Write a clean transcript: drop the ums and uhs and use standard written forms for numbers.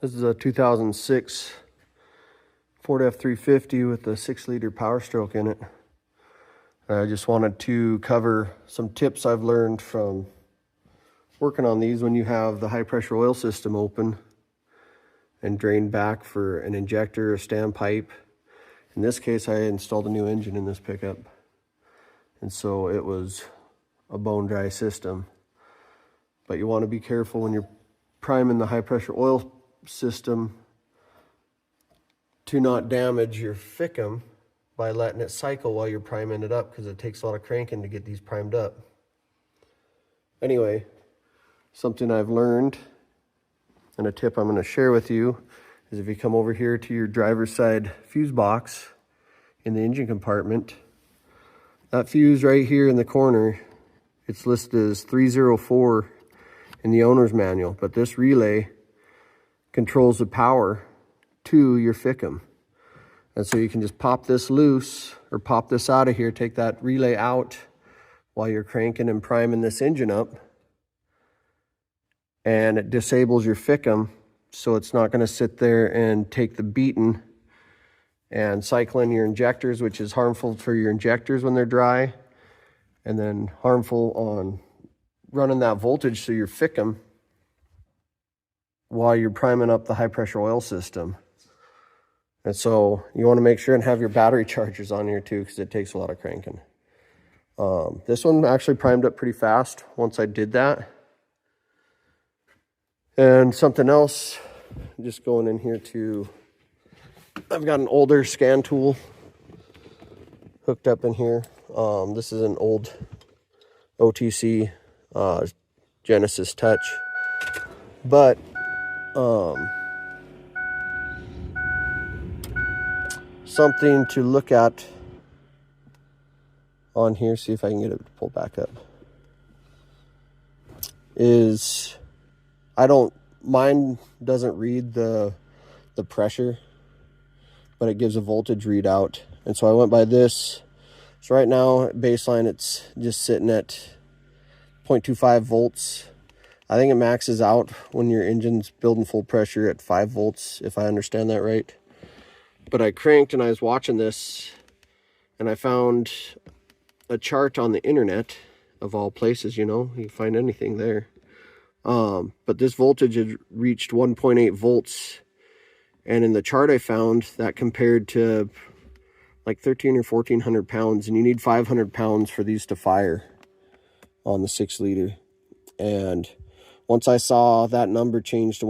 This is a 2006 Ford F-350 with a 6-liter Power Stroke in it. I just wanted to cover some tips I've learned from working on these when you have the high pressure oil system open and drained back for an injector or standpipe. In this case, I installed a new engine in this pickup, and so it was a bone dry system. But you want to be careful when you're priming the high pressure oil system to not damage your fickum by letting it cycle while you're priming it up, because it takes a lot of cranking to get these primed up. Anyway, something I've learned and a tip I'm going to share with you is if you come over here to your driver's side fuse box in the engine compartment, that fuse right here in the corner, it's listed as 304 in the owner's manual, but this relay controls the power to your fickum. And so you can just pop this loose or pop this out of here, take that relay out while you're cranking and priming this engine up, and it disables your fickum, so it's not going to sit there and take the beating and cycle in your injectors, which is harmful for your injectors when they're dry, and then harmful on running that voltage through your fickum while you're priming up the high pressure oil system. And so you want to make sure and have your battery chargers on here too, because it takes a lot of cranking. This one actually primed up pretty fast once I did that. And something else, just going in here to, I've got an older scan tool hooked up in here. This is an old OTC Genesis Touch, but something to look at on here, see if I can get it to pull back up, is mine doesn't read the pressure, but it gives a voltage readout. And so I went by this. So right now, baseline, it's just sitting at 0.25 volts. I think it maxes out when your engine's building full pressure at 5 volts, if I understand that right. But I cranked and I was watching this, and I found a chart on the internet, of all places, you can find anything there. But this voltage had reached 1.8 volts. And in the chart I found, that compared to like 13 or 1400 pounds, and you need 500 pounds for these to fire on the 6-liter. And once I saw that number change to